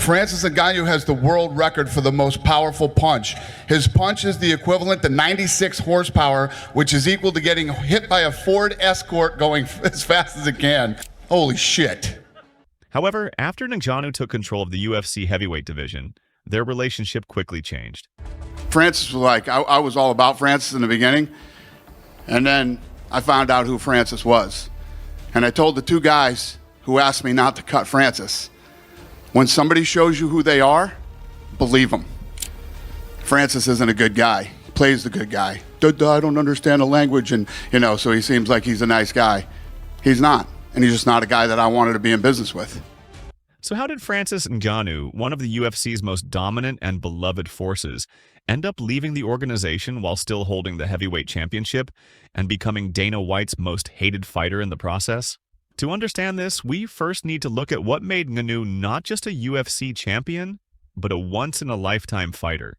Francis Ngannou has the world record for the most powerful punch. His punch is the equivalent to 96 horsepower, which is equal to getting hit by a Ford Escort going as fast as it can. Holy shit. However, after Ngannou took control of the UFC heavyweight division, their relationship quickly changed. Francis was like, I was all about Francis in the beginning, and then I found out who Francis was. And I told the two guys who asked me not to cut Francis, when somebody shows you who they are, believe them. Francis isn't a good guy. He plays the good guy. I don't understand the language, and so he seems like he's a nice guy. He's not, and he's just not a guy that I wanted to be in business with. So how did Francis Ngannou, one of the UFC's most dominant and beloved forces, end up leaving the organization while still holding the heavyweight championship and becoming Dana White's most hated fighter in the process? To understand this, we first need to look at what made Ngannou not just a UFC champion, but a once-in-a-lifetime fighter.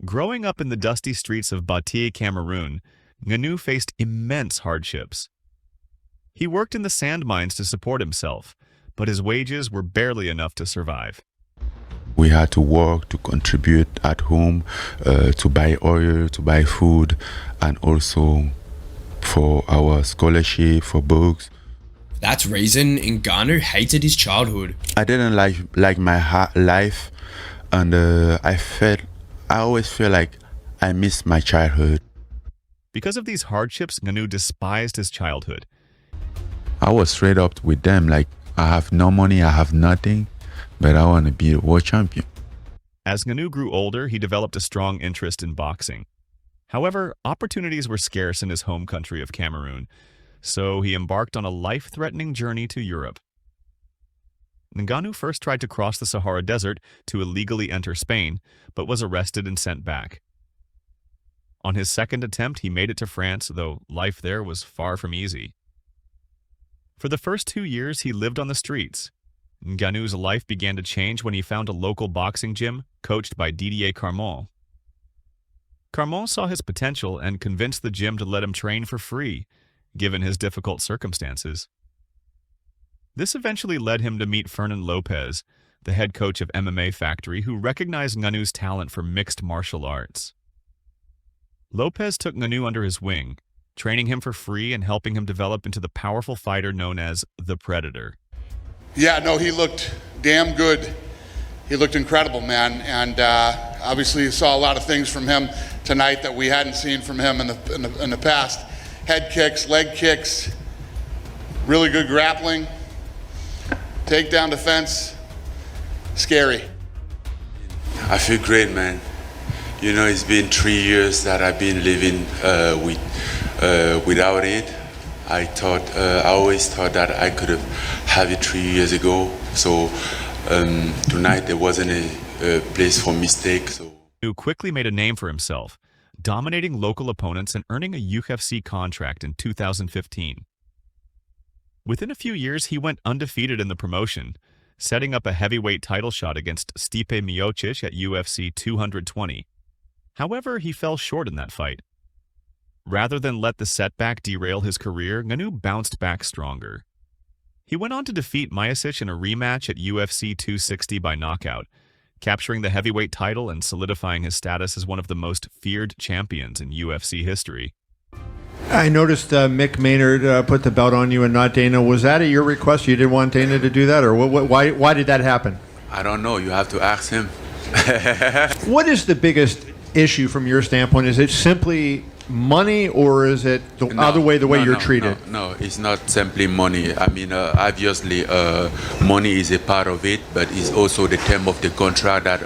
Growing up in the dusty streets of Bati, Cameroon, Ngannou faced immense hardships. He worked in the sand mines to support himself, but his wages were barely enough to survive. We had to work to contribute at home, to buy oil, to buy food, and also for our scholarship, for books. That's reason Ngannou hated his childhood. I didn't like my life, and I always feel like I missed my childhood. Because of these hardships, Ngannou despised his childhood. I was straight up with them, like, I have no money, I have nothing, but I want to be a world champion. As Ngannou grew older, he developed a strong interest in boxing. However, opportunities were scarce in his home country of Cameroon, so he embarked on a life-threatening journey to Europe. Ngannou first tried to cross the Sahara Desert to illegally enter Spain, but was arrested and sent back. On his second attempt, he made it to France, though life there was far from easy. For the first 2 years, he lived on the streets. Ngannou's life began to change when he found a local boxing gym coached by Didier Carmon. Carmon saw his potential and convinced the gym to let him train for free, given his difficult circumstances. This eventually led him to meet Fernand Lopez, the head coach of MMA Factory, who recognized Ngannou's talent for mixed martial arts. Lopez took Ngannou under his wing, training him for free and helping him develop into the powerful fighter known as the Predator. Yeah, no, he looked damn good. He looked incredible, man, and obviously you saw a lot of things from him tonight that we hadn't seen from him in the past. Head kicks, leg kicks, really good grappling, takedown defense, scary. I feel great, man. It's been 3 years that I've been living without it. I always thought that I could have it 3 years ago. So tonight there wasn't a place for mistake. Ngannou quickly made a name for himself, dominating local opponents and earning a UFC contract in 2015. Within a few years, he went undefeated in the promotion, setting up a heavyweight title shot against Stipe Miocic at UFC 220. However, he fell short in that fight. Rather than let the setback derail his career, Ngannou bounced back stronger. He went on to defeat Miocic in a rematch at UFC 260 by knockout, capturing the heavyweight title and solidifying his status as one of the most feared champions in UFC history. I noticed Mick Maynard put the belt on you and not Dana. Was that at your request? You didn't want Dana to do that, or why did that happen? I don't know. You have to ask him. What is the biggest issue from your standpoint? Is it simply money, or is it the other way, the way you're treated? No, it's not simply money. I mean, obviously, money is a part of it, but it's also the term of the contract that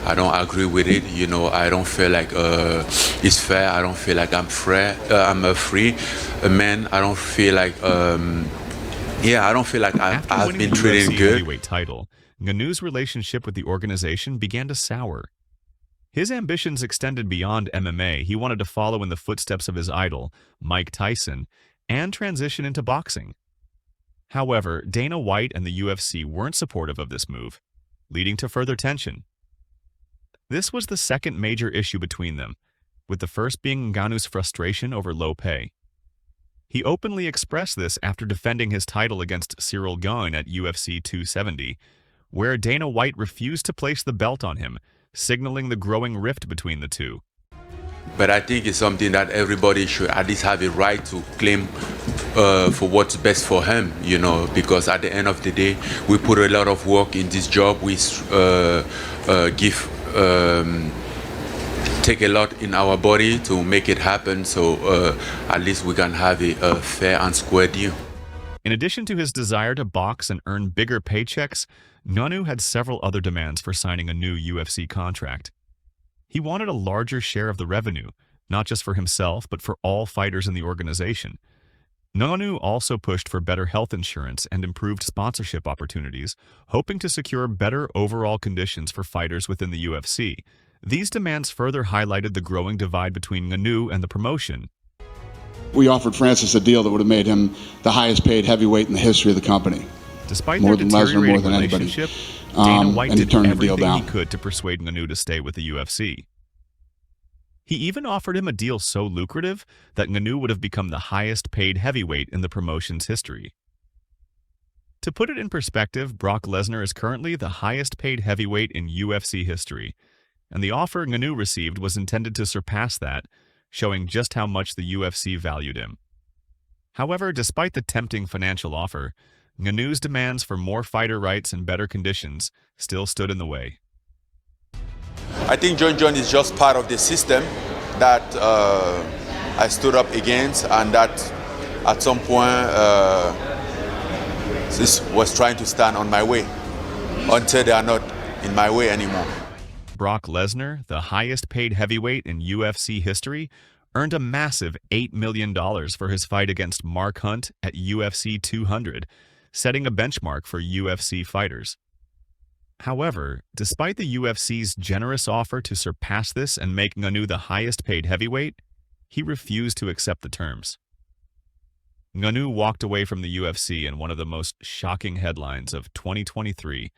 I don't agree with it. I don't feel like it's fair. I don't feel like I'm fair. I'm a free man. I don't feel like, I don't feel like I've been treated good. Heavyweight title, Ngannou's relationship with the organization began to sour. His ambitions extended beyond MMA. He wanted to follow in the footsteps of his idol, Mike Tyson, and transition into boxing. However, Dana White and the UFC weren't supportive of this move, leading to further tension. This was the second major issue between them, with the first being Ngannou's frustration over low pay. He openly expressed this after defending his title against Cyril Gane at UFC 270, where Dana White refused to place the belt on him, signaling the growing rift between the two. But I think it's something that everybody should at least have a right to claim for what's best for him, you know, because at the end of the day, we put a lot of work in this job. We take a lot in our body to make it happen, so at least we can have a fair and square deal. In addition to his desire to box and earn bigger paychecks, Ngannou had several other demands for signing a new UFC contract. He wanted a larger share of the revenue, not just for himself, but for all fighters in the organization. Ngannou also pushed for better health insurance and improved sponsorship opportunities, hoping to secure better overall conditions for fighters within the UFC. These demands further highlighted the growing divide between Ngannou and the promotion. We offered Francis a deal that would have made him the highest paid heavyweight in the history of the company. Despite More their than Lesnar, deteriorating more than anybody. relationship, Dana White and he did turned the deal everything he down. could to persuade Ngannou to stay with the UFC. He even offered him a deal so lucrative that Ngannou would have become the highest paid heavyweight in the promotion's history. To put it in perspective, Brock Lesnar is currently the highest paid heavyweight in UFC history, and the offer Ngannou received was intended to surpass that, showing just how much the UFC valued him. However, despite the tempting financial offer, Ngannou's demands for more fighter rights and better conditions still stood in the way. I think John is just part of the system that I stood up against, and that at some point this was trying to stand on my way until they are not in my way anymore. Brock Lesnar, the highest paid heavyweight in UFC history, earned a massive $8 million for his fight against Mark Hunt at UFC 200, setting a benchmark for UFC fighters. However, despite the UFC's generous offer to surpass this and make Ngannou the highest paid heavyweight, he refused to accept the terms. Ngannou walked away from the UFC in one of the most shocking headlines of 2023,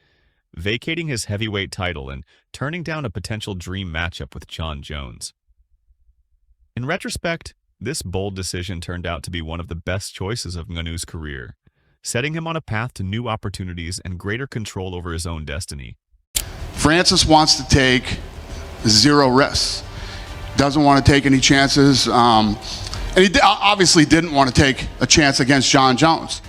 vacating his heavyweight title and turning down a potential dream matchup with Jon Jones. In retrospect, this bold decision turned out to be one of the best choices of Ngannou's career, setting him on a path to new opportunities and greater control over his own destiny. Francis wants to take zero risks. Doesn't want to take any chances. And he obviously didn't want to take a chance against Jon Jones.